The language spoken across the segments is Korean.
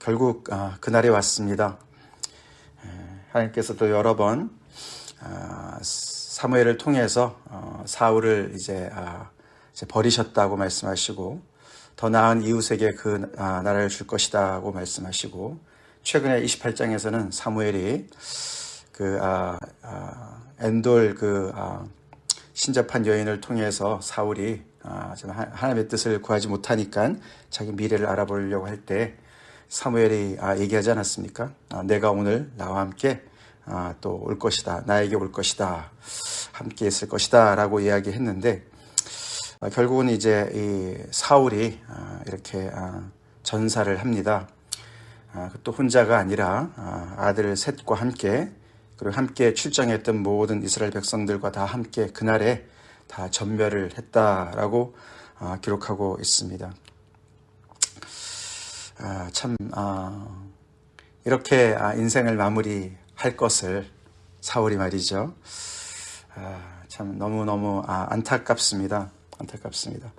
결국 그날이 왔습니다. 하나님께서 또 여러 번 사무엘을 통해서 사울을 이제 버리셨다고 말씀하시고 더 나은 이웃에게 그 나라를 줄 것이다고 말씀하시고 최근에 28장에서는 사무엘이 그 엔돌 그 신접한 여인을 통해서 사울이 하나님의 뜻을 구하지 못하니까 자기 미래를 알아보려고 할 때 사무엘이 얘기하지 않았습니까? 내가 오늘 나와 함께 또 올 것이다. 나에게 올 것이다. 함께 있을 것이다. 라고 이야기했는데 결국은 이제 이 사울이 이렇게 전사를 합니다. 또 혼자가 아니라 아들 셋과 함께 그리고 함께 출정했던 모든 이스라엘 백성들과 다 함께 그날에 다 전멸을 했다라고 기록하고 있습니다. 참 이렇게 인생을 마무리할 것을 사울이 말이죠. 참 너무너무 안타깝습니다. 안타깝습니다.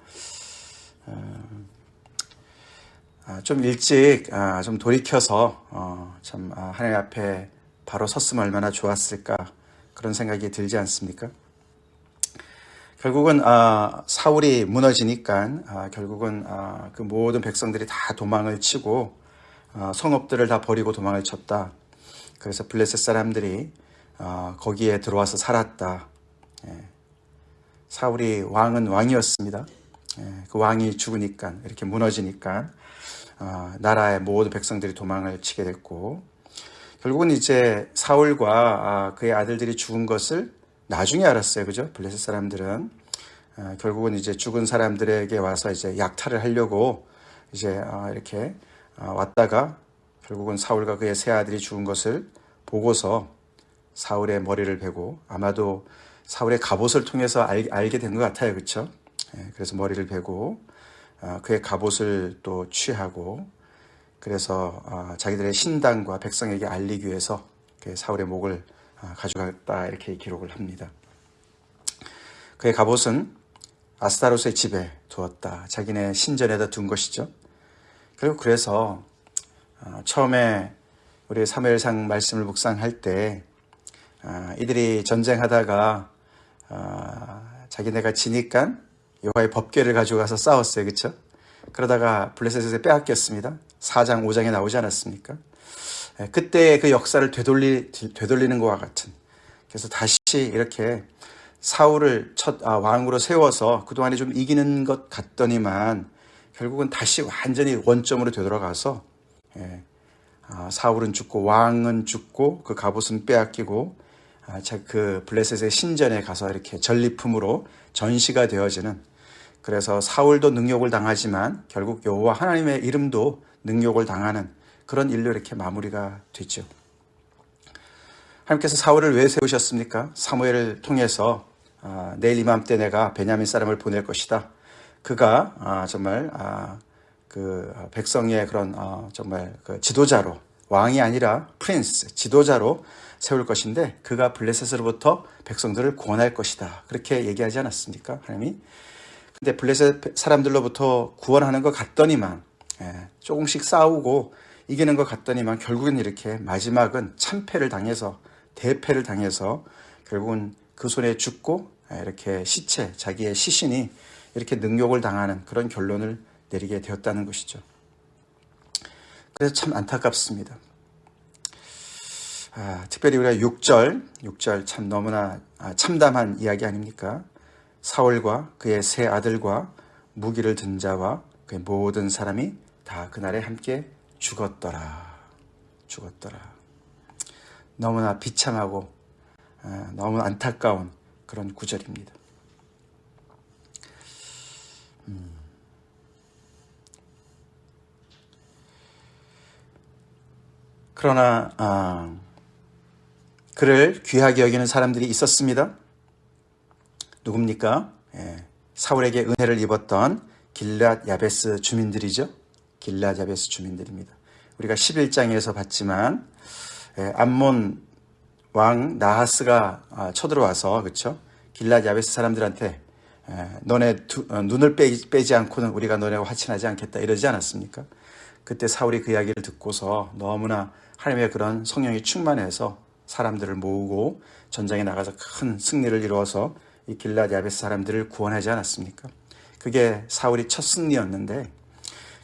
좀 일찍 좀 돌이켜서 참 하나님 앞에 바로 섰으면 얼마나 좋았을까 그런 생각이 들지 않습니까? 결국은 사울이 무너지니까 결국은 그 모든 백성들이 다 도망을 치고 성읍들을 다 버리고 도망을 쳤다. 그래서 블레셋 사람들이 거기에 들어와서 살았다. 사울이 왕은 왕이었습니다. 그 왕이 죽으니까 이렇게 무너지니까 나라의 모든 백성들이 도망을 치게 됐고 결국은 이제 사울과 그의 아들들이 죽은 것을 나중에 알았어요. 그죠? 블레셋 사람들은 결국은 이제 죽은 사람들에게 와서 이제 약탈을 하려고 이제 이렇게 왔다가 결국은 사울과 그의 세 아들이 죽은 것을 보고서 사울의 머리를 베고 아마도 사울의 갑옷을 통해서 알게 된 것 같아요. 그렇죠? 그래서 머리를 베고 그의 갑옷을 또 취하고 그래서 자기들의 신당과 백성에게 알리기 위해서 사울의 목을 가져갔다 이렇게 기록을 합니다. 그의 갑옷은 아스타로스의 집에 두었다. 자기네 신전에다 둔 것이죠. 그리고 그래서 처음에 우리 사무엘상 말씀을 묵상할 때 이들이 전쟁하다가 자기네가 지니까 여호와의 법궤를 가져가서 싸웠어요. 그렇죠? 그러다가 블레셋에 빼앗겼습니다. 4장 5장에 나오지 않았습니까? 그때 그 역사를 되돌리는 것과 같은 그래서 다시 이렇게 사울을 첫 왕으로 세워서 그동안에 좀 이기는 것 같더니만 결국은 다시 완전히 원점으로 되돌아가서 사울은 죽고 왕은 죽고 그 갑옷은 빼앗기고 그 블레셋의 신전에 가서 이렇게 전리품으로 전시가 되어지는 그래서 사울도 능욕을 당하지만 결국 여호와 하나님의 이름도 능욕을 당하는 그런 일로 이렇게 마무리가 됐죠. 하나님께서 사울을 왜 세우셨습니까? 사무엘을 통해서 내일 이맘때 내가 베냐민 사람을 보낼 것이다. 그가 정말 그 백성의 그런 정말 그 지도자로 왕이 아니라 프린스 지도자로 세울 것인데 그가 블레셋으로부터 백성들을 구원할 것이다. 그렇게 얘기하지 않았습니까? 하나님이. 근데 블레셋 사람들로부터 구원하는 것 같더니만 조금씩 싸우고 이기는 것 같더니만 결국은 이렇게 마지막은 참패를 당해서 대패를 당해서 결국은 그 손에 죽고 이렇게 시체 자기의 시신이 이렇게 능욕을 당하는 그런 결론을 내리게 되었다는 것이죠. 그래서 참 안타깝습니다. 특별히 우리가 6절 참 너무나 참담한 이야기 아닙니까? 사울과 그의 세 아들과 무기를 든 자와 그의 모든 사람이 다 그날에 함께 죽었더라. 너무나 비참하고 너무 안타까운 그런 구절입니다. 그러나 그를 귀하게 여기는 사람들이 있었습니다. 누굽니까? 사울에게 은혜를 입었던 길앗 야베스 주민들이죠. 길앗 야베스 주민들입니다. 우리가 11장에서 봤지만 암몬 왕 나하스가 쳐들어와서 그렇죠? 길앗 야베스 사람들한테 너네 눈을 빼지 않고는 우리가 너네와 화친하지 않겠다 이러지 않았습니까? 그때 사울이 그 이야기를 듣고서 너무나 하나님의 그런 성령이 충만해서 사람들을 모으고 전장에 나가서 큰 승리를 이루어서 이 길앗 야베스 사람들을 구원하지 않았습니까? 그게 사울이 첫 승리였는데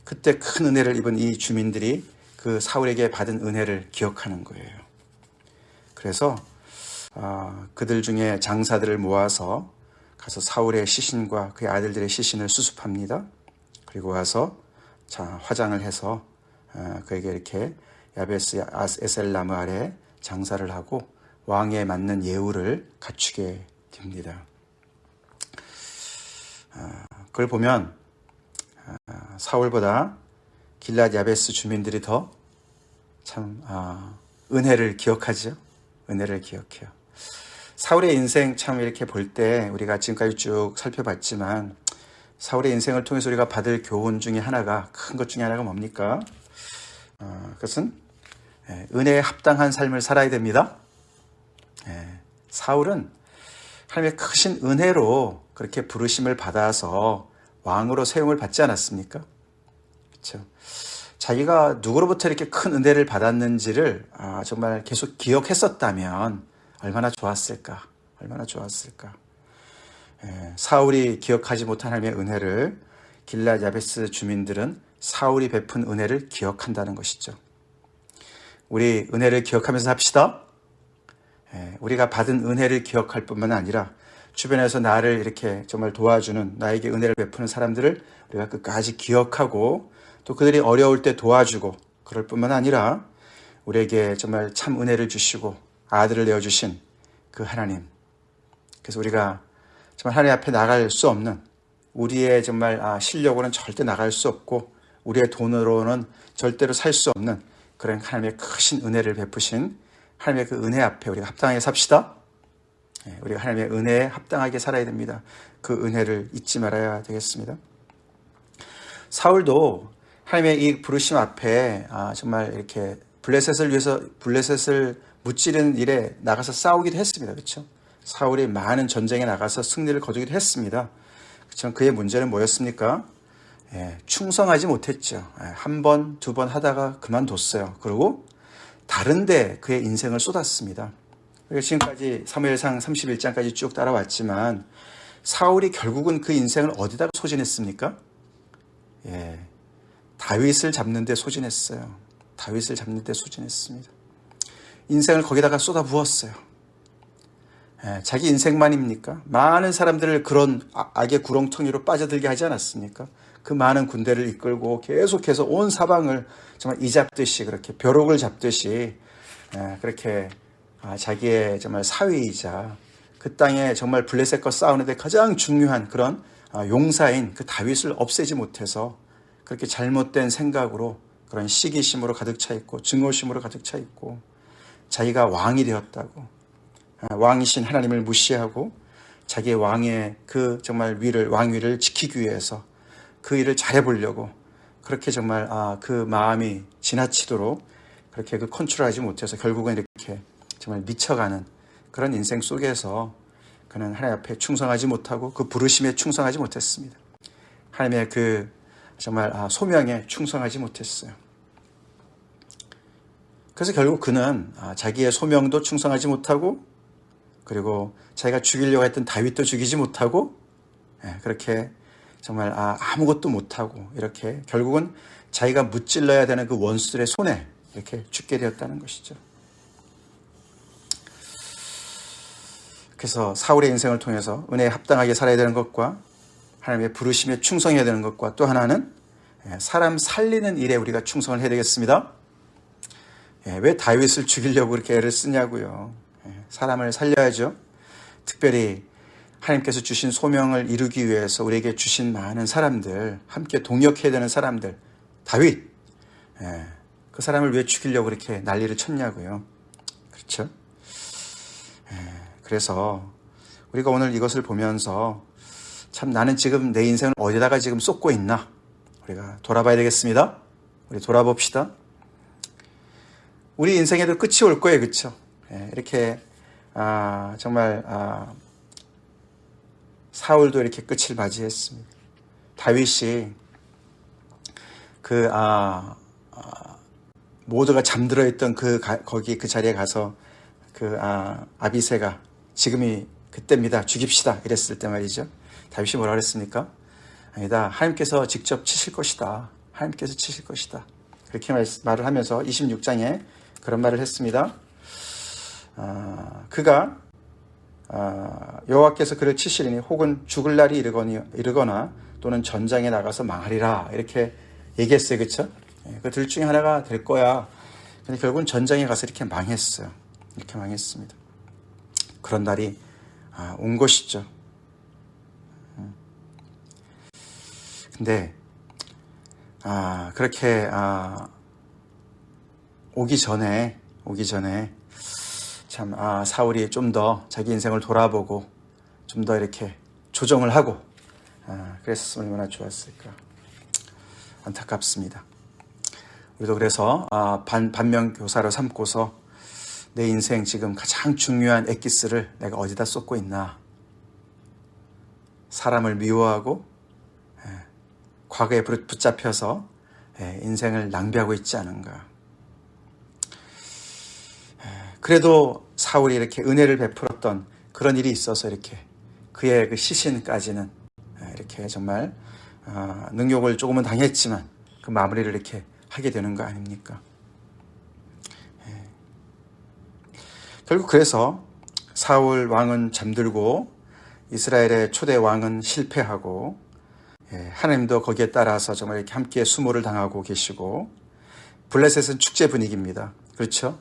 그때 큰 은혜를 입은 이 주민들이 그 사울에게 받은 은혜를 기억하는 거예요. 그래서 그들 중에 장사들을 모아서 가서 사울의 시신과 그의 아들들의 시신을 수습합니다. 그리고 와서 화장을 해서 그에게 이렇게 야베스 에셀 나무 아래 장사를 하고 왕에 맞는 예우를 갖추게 됩니다. 그걸 보면 사울보다 길앗 야베스 주민들이 더 참 은혜를 기억하죠. 은혜를 기억해요. 사울의 인생 참 이렇게 볼 때 우리가 지금까지 쭉 살펴봤지만 사울의 인생을 통해서 우리가 받을 교훈 중에 하나가 큰 것 중에 하나가 뭡니까? 그것은 은혜에 합당한 삶을 살아야 됩니다. 사울은 하나님의 크신 은혜로 그렇게 부르심을 받아서 왕으로 세움을 받지 않았습니까? 그렇죠. 자기가 누구로부터 이렇게 큰 은혜를 받았는지를 정말 계속 기억했었다면 얼마나 좋았을까? 얼마나 좋았을까? 사울이 기억하지 못한 하나님의 은혜를 길앗 야베스 주민들은 사울이 베푼 은혜를 기억한다는 것이죠. 우리 은혜를 기억하면서 합시다. 우리가 받은 은혜를 기억할 뿐만 아니라 주변에서 나를 이렇게 정말 도와주는 나에게 은혜를 베푸는 사람들을 우리가 끝까지 기억하고 또 그들이 어려울 때 도와주고 그럴 뿐만 아니라 우리에게 정말 참 은혜를 주시고 아들을 내어주신 그 하나님. 그래서 우리가 정말 하나님 앞에 나갈 수 없는 우리의 정말 실력으로는 절대 나갈 수 없고 우리의 돈으로는 절대로 살 수 없는 그런 하나님의 크신 은혜를 베푸신 하나님의 그 은혜 앞에 우리가 합당하게 삽시다. 우리가 하나님의 은혜에 합당하게 살아야 됩니다. 그 은혜를 잊지 말아야 되겠습니다. 사울도 하나님의 이 부르심 앞에 정말 이렇게 블레셋을 위해서 블레셋을 무찌르는 일에 나가서 싸우기도 했습니다. 그렇죠? 사울이 많은 전쟁에 나가서 승리를 거두기도 했습니다. 그렇죠? 그의 문제는 뭐였습니까? 충성하지 못했죠. 한 번, 두 번 하다가 그만뒀어요. 그리고 다른데 그의 인생을 쏟았습니다. 지금까지 사무엘상 31장까지 쭉 따라왔지만 사울이 결국은 그 인생을 어디다가 소진했습니까? 다윗을 잡는 데 소진했어요. 다윗을 잡는 데 소진했습니다. 인생을 거기다가 쏟아부었어요. 자기 인생만입니까? 많은 사람들을 그런 악의 구렁텅이로 빠져들게 하지 않았습니까? 그 많은 군대를 이끌고 계속해서 온 사방을 정말 이 잡듯이 그렇게 벼룩을 잡듯이 그렇게 자기의 정말 사위이자 그 땅에 정말 블레셋과 싸우는데 가장 중요한 그런 용사인 그 다윗을 없애지 못해서 그렇게 잘못된 생각으로 그런 시기심으로 가득 차 있고 증오심으로 가득 차 있고 자기가 왕이 되었다고 왕이신 하나님을 무시하고 자기의 왕의 그 정말 왕위를 지키기 위해서 그 일을 잘해보려고 그렇게 정말 그 마음이 지나치도록 그렇게 그 컨트롤하지 못해서 결국은 이렇게 정말 미쳐가는 그런 인생 속에서 그는 하나님 앞에 충성하지 못하고 그 부르심에 충성하지 못했습니다. 하나님의 그 정말 소명에 충성하지 못했어요. 그래서 결국 그는 자기의 소명도 충성하지 못하고 그리고 자기가 죽이려고 했던 다윗도 죽이지 못하고 그렇게 정말 아무것도 못하고 이렇게 결국은 자기가 무찔러야 되는 그 원수들의 손에 이렇게 죽게 되었다는 것이죠. 그래서 사울의 인생을 통해서 은혜에 합당하게 살아야 되는 것과 하나님의 부르심에 충성해야 되는 것과 또 하나는 사람 살리는 일에 우리가 충성을 해야 되겠습니다. 왜 다윗을 죽이려고 그렇게 애를 쓰냐고요. 사람을 살려야죠. 특별히 하나님께서 주신 소명을 이루기 위해서 우리에게 주신 많은 사람들, 함께 동역해야 되는 사람들, 다윗, 그 사람을 왜 죽이려고 그렇게 난리를 쳤냐고요. 그렇죠? 그래서 우리가 오늘 이것을 보면서 참 나는 지금 내 인생을 어디다가 지금 쏟고 있나? 우리가 돌아봐야 되겠습니다. 우리 돌아봅시다. 우리 인생에도 끝이 올 거예요. 그렇죠? 이렇게 정말 사울도 이렇게 끝을 맞이했습니다. 다윗이 그 모두가 잠들어 있던 거기 그 자리에 가서 아비새가 지금이 그때입니다. 죽입시다. 이랬을 때 말이죠. 다윗이 뭐라 그랬습니까? 아니다. 하나님께서 직접 치실 것이다. 하나님께서 치실 것이다. 그렇게 말을 하면서 26장에 그런 말을 했습니다. 그가 여호와께서 그를 치시리니 혹은 죽을 날이 이르거나 또는 전장에 나가서 망하리라 이렇게 얘기했어요. 그렇죠? 그 둘 중에 하나가 될 거야. 근데 결국은 전장에 가서 이렇게 망했어요. 이렇게 망했습니다. 그런 날이 온 것이죠. 근데 그렇게 오기 전에 참 사울이 좀 더 자기 인생을 돌아보고 좀 더 이렇게 조정을 하고 그랬으면 얼마나 좋았을까. 안타깝습니다. 우리도 그래서 반면교사로 삼고서 내 인생 지금 가장 중요한 엑기스를 내가 어디다 쏟고 있나. 사람을 미워하고 과거에 붙잡혀서 인생을 낭비하고 있지 않은가. 그래도 사울이 이렇게 은혜를 베풀었던 그런 일이 있어서 이렇게 그의 그 시신까지는 이렇게 정말 능욕을 조금은 당했지만 그 마무리를 이렇게 하게 되는 거 아닙니까? 결국 그래서 사울 왕은 잠들고 이스라엘의 초대 왕은 실패하고 하나님도 거기에 따라서 정말 이렇게 함께 수모를 당하고 계시고 블레셋은 축제 분위기입니다. 그렇죠?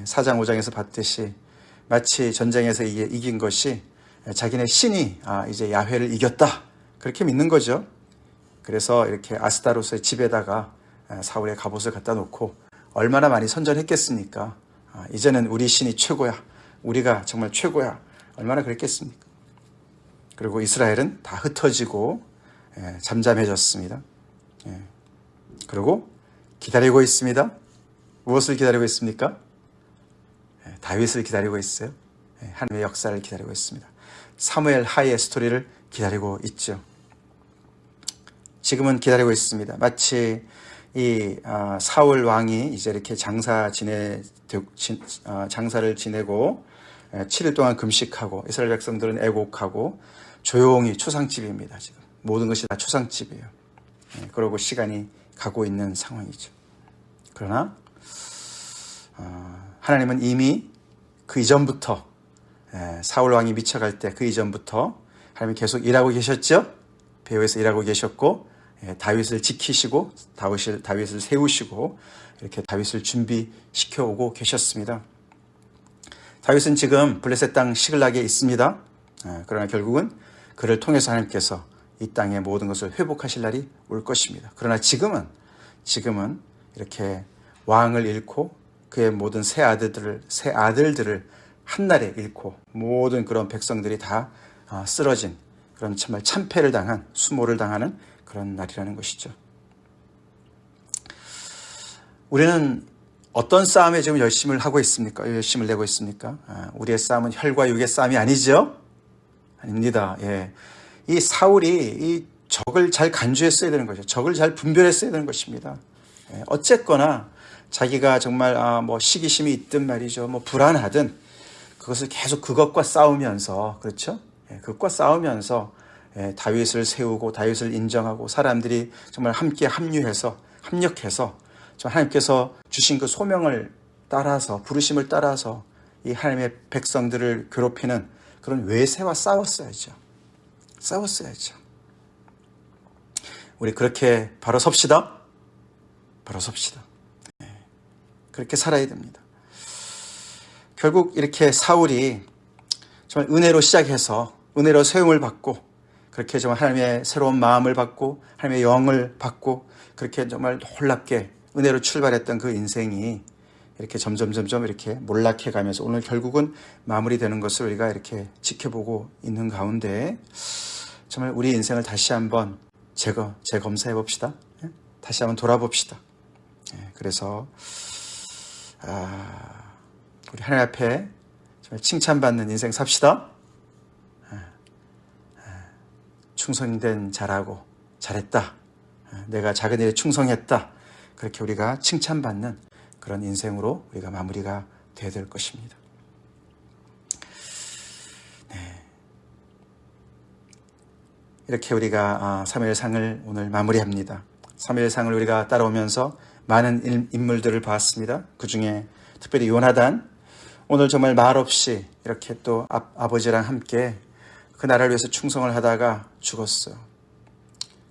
4장 5장에서 봤듯이 마치 전쟁에서 이긴 것이 자기네 신이 이제 야훼를 이겼다 그렇게 믿는 거죠. 그래서 이렇게 아스타로스의 집에다가 사울의 갑옷을 갖다 놓고 얼마나 많이 선전했겠습니까? 이제는 우리 신이 최고야. 우리가 정말 최고야. 얼마나 그랬겠습니까? 그리고 이스라엘은 다 흩어지고 잠잠해졌습니다. 그리고 기다리고 있습니다. 무엇을 기다리고 있습니까? 다윗을 기다리고 있어요. 하나님의 역사를 기다리고 있습니다. 사무엘 하의 스토리를 기다리고 있죠. 지금은 기다리고 있습니다. 마치 이 사울 왕이 이제 이렇게 장사를 지내고 7일 동안 금식하고 이스라엘 백성들은 애곡하고 조용히 초상집입니다. 지금 모든 것이 다 초상집이에요. 그러고 시간이 가고 있는 상황이죠. 그러나 하나님은 이미 그 이전부터 사울 왕이 미쳐갈 때 그 이전부터 하나님이 계속 일하고 계셨죠. 배후에서 일하고 계셨고 다윗을 지키시고 다윗을 세우시고 이렇게 다윗을 준비시켜 오고 계셨습니다. 다윗은 지금 블레셋 땅 시글락에 있습니다. 그러나 결국은 그를 통해서 하나님께서 이 땅의 모든 것을 회복하실 날이 올 것입니다. 그러나 지금은 이렇게 왕을 잃고 그의 모든 새 아들들을 한날에 잃고 모든 그런 백성들이 다 쓰러진 그런 정말 참패를 당한 수모를 당하는 그런 날이라는 것이죠. 우리는 어떤 싸움에 지금 열심을 하고 있습니까? 열심을 내고 있습니까? 우리의 싸움은 혈과 육의 싸움이 아니죠? 아닙니다. 이 사울이 이 적을 잘 간주했어야 되는 거죠. 적을 잘 분별했어야 되는 것입니다. 어쨌거나 자기가 정말 시기심이 있든 말이죠. 불안하든 그것을 계속 그것과 싸우면서 그렇죠? 그것과 싸우면서 다윗을 세우고 다윗을 인정하고 사람들이 정말 함께 합력해서 하나님께서 주신 그 소명을 따라서 부르심을 따라서 이 하나님의 백성들을 괴롭히는 그런 외세와 싸웠어야죠. 우리 그렇게 바로 섭시다. 그렇게 살아야 됩니다. 결국 이렇게 사울이 정말 은혜로 시작해서 은혜로 세움을 받고 그렇게 정말 하나님의 새로운 마음을 받고 하나님의 영을 받고 그렇게 정말 놀랍게 은혜로 출발했던 그 인생이 이렇게 점점 이렇게 몰락해 가면서 오늘 결국은 마무리되는 것을 우리가 이렇게 지켜보고 있는 가운데 정말 우리 인생을 다시 한번 재검사해 봅시다. 다시 한번 돌아봅시다. 그래서 우리 하나님 앞에 정말 칭찬받는 인생 삽시다. 충성된 자라고 잘했다. 내가 작은 일에 충성했다. 그렇게 우리가 칭찬받는 그런 인생으로 우리가 마무리가 되어야 될 것입니다. 네. 이렇게 우리가 사무엘상을 오늘 마무리합니다. 사무엘상을 우리가 따라오면서 많은 인물들을 봤습니다. 그 중에 특별히 요나단, 오늘 정말 말없이 이렇게 또 아버지랑 함께 그 나라를 위해서 충성을 하다가 죽었어요.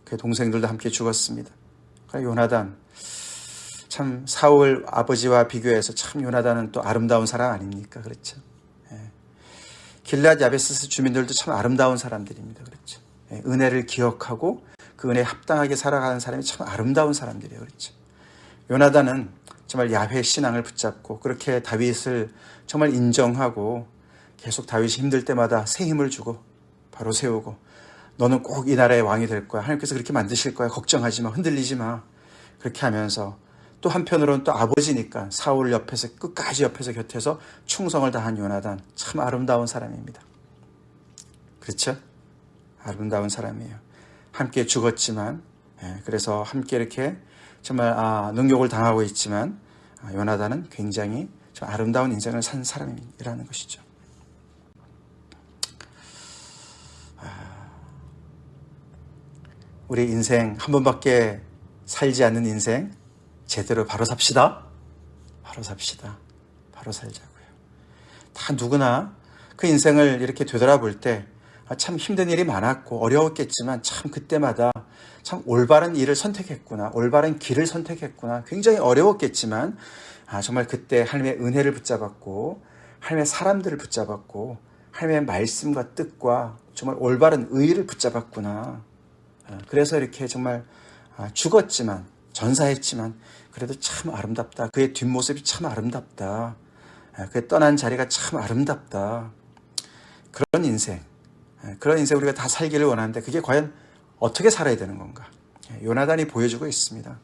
그의 동생들도 함께 죽었습니다. 요나단, 참 사울 아버지와 비교해서 참 요나단은 또 아름다운 사람 아닙니까? 그렇죠. 길앗 야베스 주민들도 참 아름다운 사람들입니다. 그렇죠. 은혜를 기억하고 그 은혜에 합당하게 살아가는 사람이 참 아름다운 사람들이에요. 그렇죠. 요나단은 정말 야훼 신앙을 붙잡고 그렇게 다윗을 정말 인정하고 계속 다윗이 힘들 때마다 새 힘을 주고 바로 세우고 너는 꼭 이 나라의 왕이 될 거야. 하나님께서 그렇게 만드실 거야. 걱정하지 마. 흔들리지 마. 그렇게 하면서 또 한편으로는 또 아버지니까 사울 옆에서 끝까지 옆에서 곁에서 충성을 다한 요나단, 참 아름다운 사람입니다. 그렇죠? 아름다운 사람이에요. 함께 죽었지만 그래서 함께 이렇게 정말 능욕을 당하고 있지만 요나단은 굉장히 좀 아름다운 인생을 산 사람이라는 것이죠. 우리 인생 한 번밖에 살지 않는 인생 제대로 바로 삽시다. 바로 삽시다. 바로 살자고요. 다 누구나 그 인생을 이렇게 되돌아볼 때 참 힘든 일이 많았고 어려웠겠지만 참 그때마다 참 올바른 일을 선택했구나. 올바른 길을 선택했구나. 굉장히 어려웠겠지만 정말 그때 하나님의 은혜를 붙잡았고 하나님의 사람들을 붙잡았고 하나님의 말씀과 뜻과 정말 올바른 의의를 붙잡았구나. 그래서 이렇게 정말 죽었지만 전사했지만 그래도 참 아름답다. 그의 뒷모습이 참 아름답다. 그의 떠난 자리가 참 아름답다. 그런 인생 우리가 다 살기를 원하는데 그게 과연 어떻게 살아야 되는 건가? 요나단이 보여주고 있습니다.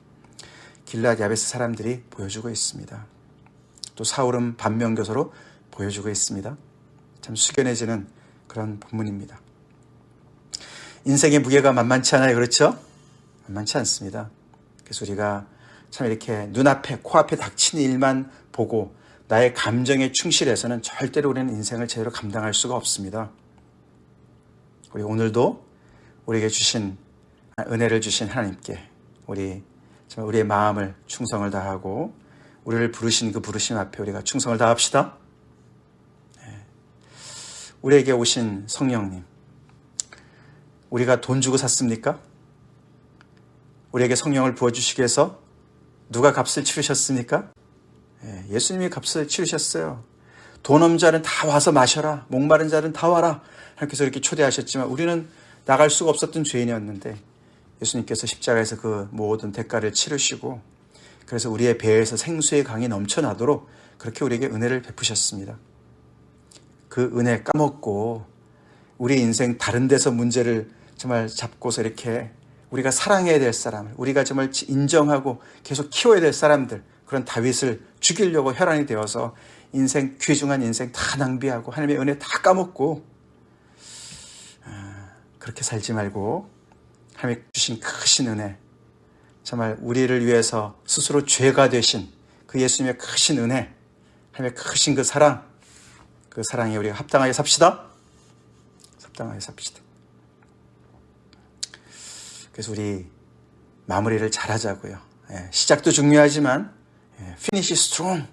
길앗 야베스 사람들이 보여주고 있습니다. 또 사울은 반면교사로 보여주고 있습니다. 참 숙연해지는 그런 본문입니다. 인생의 무게가 만만치 않아요. 그렇죠? 만만치 않습니다. 그래서 우리가 참 이렇게 눈앞에 코앞에 닥치는 일만 보고 나의 감정에 충실해서는 절대로 우리는 인생을 제대로 감당할 수가 없습니다. 우리 오늘도 우리에게 주신 은혜를 주신 하나님께 우리의 마음을 충성을 다하고 우리를 부르신 그 부르심 앞에 우리가 충성을 다합시다. 우리에게 오신 성령님, 우리가 돈 주고 샀습니까? 우리에게 성령을 부어주시기 위해서 누가 값을 치르셨습니까? 예수님이 값을 치르셨어요. 돈 없는 자는 다 와서 마셔라. 목마른 자는 다 와라. 하나님께서 이렇게 초대하셨지만 우리는 나갈 수가 없었던 죄인이었는데 예수님께서 십자가에서 그 모든 대가를 치르시고 그래서 우리의 배에서 생수의 강이 넘쳐나도록 그렇게 우리에게 은혜를 베푸셨습니다. 그 은혜 까먹고 우리 인생 다른 데서 문제를 정말 잡고서 이렇게 우리가 사랑해야 될 사람을 우리가 정말 인정하고 계속 키워야 될 사람들 그런 다윗을 죽이려고 혈안이 되어서 인생 귀중한 인생 다 낭비하고 하나님의 은혜 다 까먹고 그렇게 살지 말고 하나님이 주신 크신 은혜 정말 우리를 위해서 스스로 죄가 되신 그 예수님의 크신 은혜 하나님의 크신 그 사랑에 우리가 합당하게 삽시다. 합당하게 삽시다. 그래서 우리 마무리를 잘하자고요. 시작도 중요하지만 finish strong,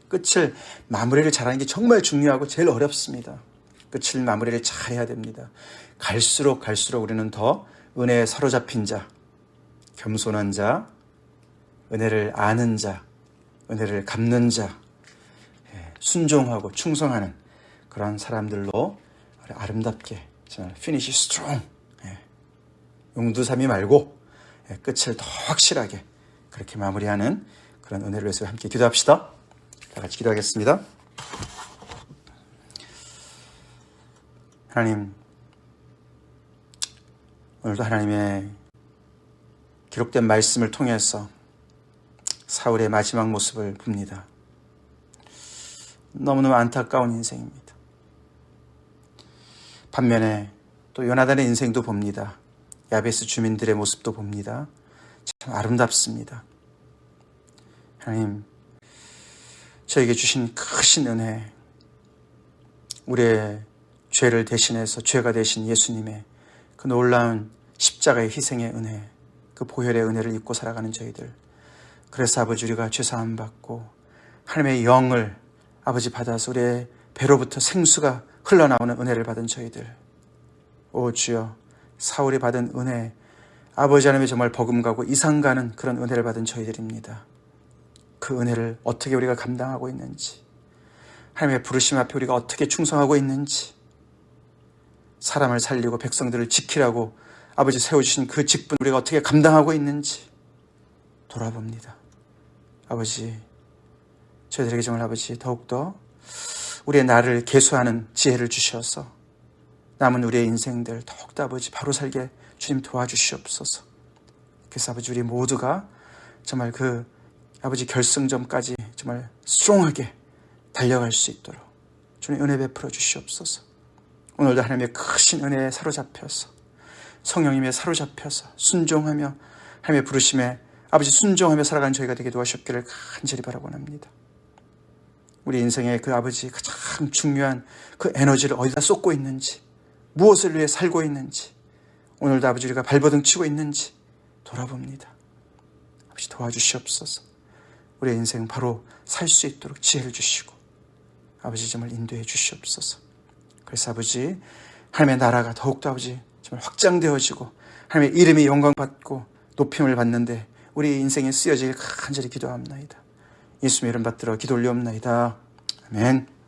끝을 마무리를 잘하는 게 정말 중요하고 제일 어렵습니다. 끝을 마무리를 잘해야 됩니다. 갈수록 우리는 더 은혜에 사로잡힌 자, 겸손한 자, 은혜를 아는 자, 은혜를 갚는 자, 순종하고 충성하는 그런 사람들로 아름답게 finish strong, 용두삼이 말고 끝을 더 확실하게 그렇게 마무리하는 그런 은혜를 위해서 함께 기도합시다. 다 같이 기도하겠습니다. 하나님, 오늘도 하나님의 기록된 말씀을 통해서 사울의 마지막 모습을 봅니다. 너무너무 안타까운 인생입니다. 반면에 또 요나단의 인생도 봅니다. 야베스 주민들의 모습도 봅니다. 참 아름답습니다. 하나님, 저에게 주신 크신 은혜, 우리의 죄를 대신해서 죄가 되신 예수님의 그 놀라운 십자가의 희생의 은혜, 그 보혈의 은혜를 입고 살아가는 저희들, 그래서 아버지 우리가 죄사함 받고 하나님의 영을 아버지 받아서 우리의 배로부터 생수가 흘러나오는 은혜를 받은 저희들, 오 주여, 사울이 받은 은혜, 아버지 하나님의 정말 버금가고 이상가는 그런 은혜를 받은 저희들입니다. 그 은혜를 어떻게 우리가 감당하고 있는지, 하나님의 부르심 앞에 우리가 어떻게 충성하고 있는지, 사람을 살리고 백성들을 지키라고 아버지 세워주신 그 직분 우리가 어떻게 감당하고 있는지 돌아봅니다. 아버지, 저희들에게 정말 아버지 더욱더 우리의 나를 계수하는 지혜를 주셔서 남은 우리의 인생들 더욱더 아버지 바로 살게 주님 도와주시옵소서. 그래서 아버지 우리 모두가 정말 그 아버지 결승점까지 정말 스트롱하게 달려갈 수 있도록 주님 은혜 베풀어 주시옵소서. 오늘도 하나님의 크신 은혜에 사로잡혀서 성령님의 사로잡혀서 순종하며 하나님의 부르심에 아버지 순종하며 살아가는 저희가 되게 도와주셨기를 간절히 바라고합니다. 우리 인생의 그 아버지 가장 중요한 그 에너지를 어디다 쏟고 있는지, 무엇을 위해 살고 있는지, 오늘도 아버지 우리가 발버둥 치고 있는지 돌아봅니다. 아버지 도와주시옵소서. 우리의 인생 바로 살 수 있도록 지혜를 주시고 아버지 정말 인도해 주시옵소서. 그래서 아버지 하나님의 나라가 더욱더 아버지 정말 확장되어지고 하나님의 이름이 영광받고 높임을 받는데 우리 인생에 쓰여지길 간절히 기도합나이다. 예수님의 이름 받들어 기도 올리옵나이다. 아멘.